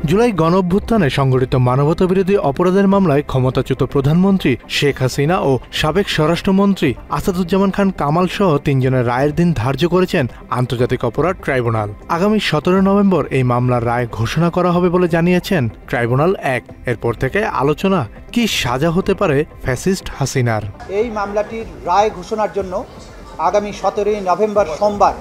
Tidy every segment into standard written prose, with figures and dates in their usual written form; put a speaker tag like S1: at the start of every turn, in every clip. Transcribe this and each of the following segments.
S1: জুলাই গণঅভ্যুত্থানে সংঘটিত মানবতাবিরোধী অপরাধের মামলায় ক্ষমতাচ্যুত প্রধানমন্ত্রী শেখ হাসিনা ও সাবেক স্বরাষ্ট্রমন্ত্রী আসাদুজ্জামান খান কামাল সহ ৩ জনের রায়ের দিন ধার্য করেছেন আন্তর্জাতিক অপরাধ ট্রাইব্যুনাল। আগামী ১৭ নভেম্বর এই মামলার রায় ঘোষণা করা হবে বলে জানিয়েছেন ট্রাইব্যুনাল ১। এরপর থেকে আলোচনা কি সাজা হতে পারে ফ্যাসিস্ট হাসিনার।
S2: এই মামলাটির রায় ঘোষণার জন্য আগামী ১৭ নভেম্বর সোমবার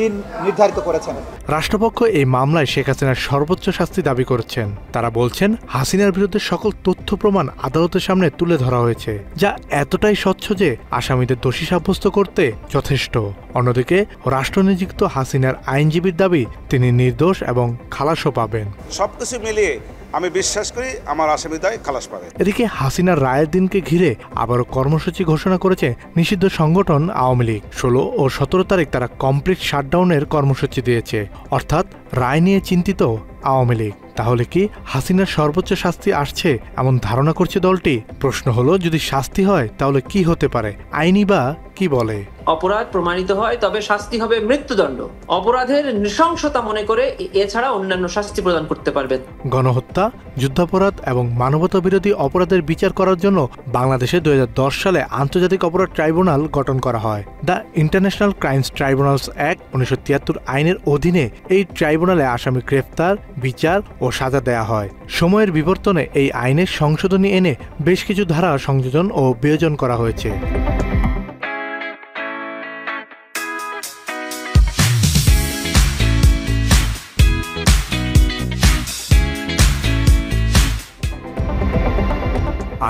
S2: দিন নির্ধারিত করেছেন।
S1: রাষ্ট্রপক্ষ এই মামলায় শেখ হাসিনার সর্বোচ্চ শাস্তি দাবি করেছেন। তারা বলছেন, হাসিনার বিরুদ্ধে সকল তথ্য প্রমাণ আদালতের সামনে তুলে ধরা হয়েছে, যা এতটাই স্বচ্ছ যে আসামিদের দোষী সাব্যস্ত করতে যথেষ্ট। অন্যদিকে রাষ্ট্রনিযুক্ত হাসিনার আইনজীবীর দাবি তিনি নির্দোষ এবং খালাসও পাবেন।
S3: সবকিছু মিলিয়ে আমি বিশ্বাস করি আমার আসামিদায় খালাস পাবে।
S1: এদিকে হাসিনার রায়ের দিনকে ঘিরে আবারও কর্মসূচি ঘোষণা করেছে নিষিদ্ধ সংগঠন আওয়ামী লীগ। ১৬ ও ১৭ তারিখ তারা কমপ্লিট শাটডাউনের কর্মসূচি দিয়েছে, অর্থাৎ রায় নিয়ে চিন্তিত আওয়ামী লীগ। তাহলে কি হাসিনার সর্বোচ্চ শাস্তি আসছে এমন ধারণা করছে দলটি? প্রশ্ন হলো, যদি শাস্তি হয় তাহলে কি হতে পারে? আইনি বা কি বলে?
S4: অপরাধ প্রমাণিত হয় তবে শাস্তি হবে মৃত্যুদণ্ড। অপরাধের নৃশংসতা মনে করে এছাড়া অন্যান্য শাস্তি প্রদান করতে পারবেন।
S1: গণহত্যা, যুদ্ধাপরাধ এবং মানবতা বিরোধী অপরাধের বিচার করার জন্য বাংলাদেশে ২০১০ সালে আন্তর্জাতিক অপরাধ ট্রাইব্যুনাল গঠন করা হয়। The international crimes tribunals act ১৯৭৩ আইনের অধীনে এই ট্রাইব্যুনালে আসামি গ্রেফতার, বিচার ও সাজা দেয়া হয়। সময়ের বিবর্তনে এই আইনের সংশোধনী এনে বেশ কিছু ধারা সংযোজন ও বিয়োজন করা হয়েছে।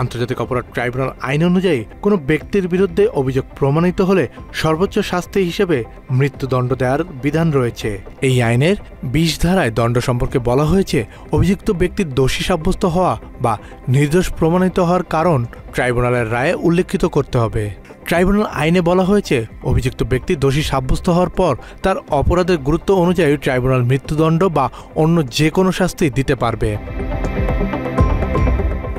S1: আন্তর্জাতিক অপরাধ ট্রাইব্যুনাল আইন অনুযায়ী কোনো ব্যক্তির বিরুদ্ধে অভিযোগ প্রমাণিত হলে সর্বোচ্চ শাস্তি হিসেবে মৃত্যুদণ্ড দেওয়ার বিধান রয়েছে। এই আইনের ২০ ধারায় দণ্ড সম্পর্কে বলা হয়েছে, অভিযুক্ত ব্যক্তির দোষী সাব্যস্ত হওয়া বা নির্দোষ প্রমাণিত হওয়ার কারণ ট্রাইব্যুনালের রায়ে উল্লেখিত করতে হবে। ট্রাইব্যুনাল আইনে বলা হয়েছে, অভিযুক্ত ব্যক্তি দোষী সাব্যস্ত হওয়ার পর তার অপরাধের গুরুত্ব অনুযায়ী ট্রাইব্যুনাল মৃত্যুদণ্ড বা অন্য যে কোনো শাস্তি দিতে পারবে।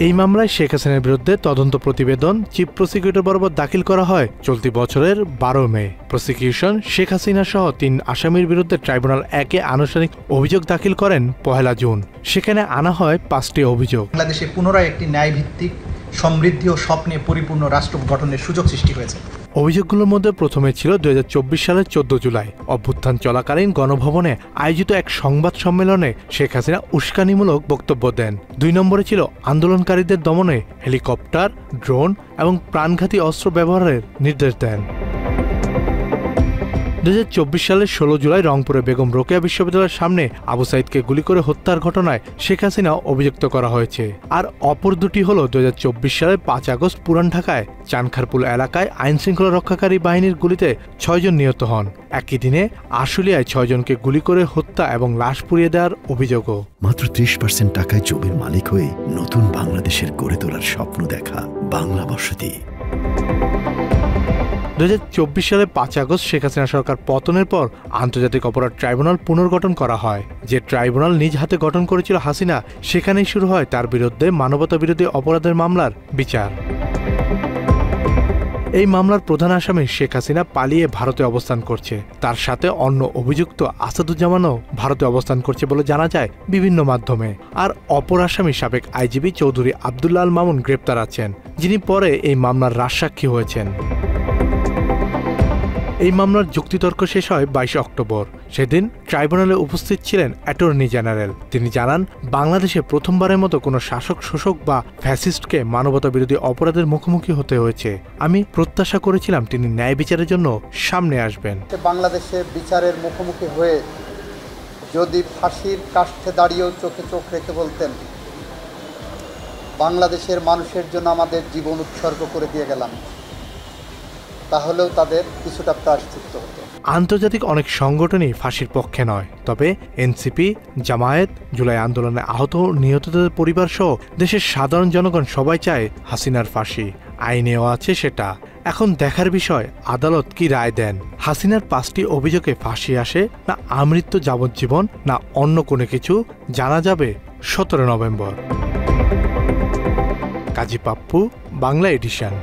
S1: এই মামলায় শেখ হাসিনার বিরুদ্ধে তদন্ত প্রতিবেদন চিফ প্রসিকিউটর বরাবর দাখিল করা হয় চলতি বছরের ১২ মে। প্রসিকিউশন শেখ হাসিনা সহ ৩ আসামির বিরুদ্ধে ট্রাইব্যুনাল ১-এ আনুষ্ঠানিক অভিযোগ দাখিল করেন ১ জুন। সেখানে আনা হয় ৫টি অভিযোগ।
S5: বাংলাদেশে পুনরায় একটি ন্যায়ভিত্তিক, সমৃদ্ধি ও স্বপ্নে পরিপূর্ণ রাষ্ট্র গঠনের সুযোগ সৃষ্টি হয়েছে।
S1: অভিযোগগুলোর মধ্যে প্রথমে ছিল ২০২৪ সালের ১৪ জুলাই অভ্যুত্থান চলাকালীন গণভবনে আয়োজিত এক সংবাদ সম্মেলনে শেখ হাসিনা উস্কানিমূলক বক্তব্য দেন। ২ নম্বরে ছিল আন্দোলনকারীদের দমনে হেলিকপ্টার, ড্রোন এবং প্রাণঘাতী অস্ত্র ব্যবহারের নির্দেশ দেন। ২০২৪ সালের ১৬ জুলাই রংপুরে বেগম রোকেয়া বিশ্ববিদ্যালয়ের সামনে আবু সাইদকে গুলি করে হত্যার ঘটনায় শেখ হাসিনা অভিযুক্ত করা হয়েছে। আর অপর দুটি হল ২০২৪ সালের ৫ আগস্ট পুরান ঢাকায় চানখারপুল এলাকায় আইনশৃঙ্খলা রক্ষাকারী বাহিনীর গুলিতে ৬ জন নিহত হন। একই দিনে আশুলিয়ায় ৬ জনকে গুলি করে হত্যা এবং লাশ পুড়িয়ে দেওয়ার অভিযোগও।
S6: মাত্র ৩০% টাকায় জমির মালিক হয়ে নতুন বাংলাদেশের গড়ে তোলার স্বপ্ন দেখা বাংলা বসতি।
S1: ২০২৪ সালের ৫ আগস্ট শেখ হাসিনা সরকার পতনের পর আন্তর্জাতিক অপরাধ ট্রাইব্যুনাল পুনর্গঠন করা হয়। যে ট্রাইব্যুনাল নিজ হাতে গঠন করেছিল হাসিনা, সেখানেই শুরু হয় তার বিরুদ্ধে মানবতা বিরোধী অপরাধের মামলার বিচার। এই মামলার প্রধান আসামি শেখ হাসিনা পালিয়ে ভারতে অবস্থান করছে। তার সাথে অন্য অভিযুক্ত আসাদুজ্জামানও ভারতে অবস্থান করছে বলে জানা যায় বিভিন্ন মাধ্যমে। আর অপর আসামি সাবেক আইজিপি চৌধুরী আবদুল্লাহ আল মামুন গ্রেপ্তার আছেন, যিনি পরে এই মামলার রাজসাক্ষী হয়েছেন। এই মামলার যুক্তিতর্ক শেষ হয় ২২ অক্টোবর। সেদিন ট্রাইব্যুনালে উপস্থিত ছিলেন অ্যাটর্নি জেনারেল। তিনি জানান, বাংলাদেশে প্রথমবারের মতো কোনো শাসক, শোষক বা ফ্যাসিস্টকে মানবতা বিরোধী অপরাধের মুখোমুখি হতে হয়েছে। আমি প্রত্যাশা করেছিলাম তিনি ন্যায় বিচারের জন্য সামনে আসবেন।
S2: বাংলাদেশে বিচারের মুখোমুখি হয়ে যদি ফাঁসির কাষ্ঠে দাঁড়িয়েও চোখে চোখ রেখে বলতেন, বাংলাদেশের মানুষের জন্য আমাদের জীবন উৎসর্গ করে দিয়ে গেলাম, তাহলেও তাদের কিছুটা প্রায়শ্চিত্ত হতো।
S1: আন্তর্জাতিক অনেক সংগঠনই ফাঁসির পক্ষে নয়, তবে এনসিপি, জামায়াত, জুলাই আন্দোলনে আহত নিহতদের পরিবার সহ দেশের সাধারণ জনগণ সবাই চায় হাসিনার ফাঁসি। আইনেও আছে সেটা। এখন দেখার বিষয় আদালত কি রায় দেন। হাসিনার ৫টি অভিযোগে ফাঁসি আসে না আমৃত্যু যাবজ্জীবন, না অন্য কোনো কিছু, জানা যাবে ১৭ নভেম্বর। কাজী পাপ্পু, বাংলা এডিশন।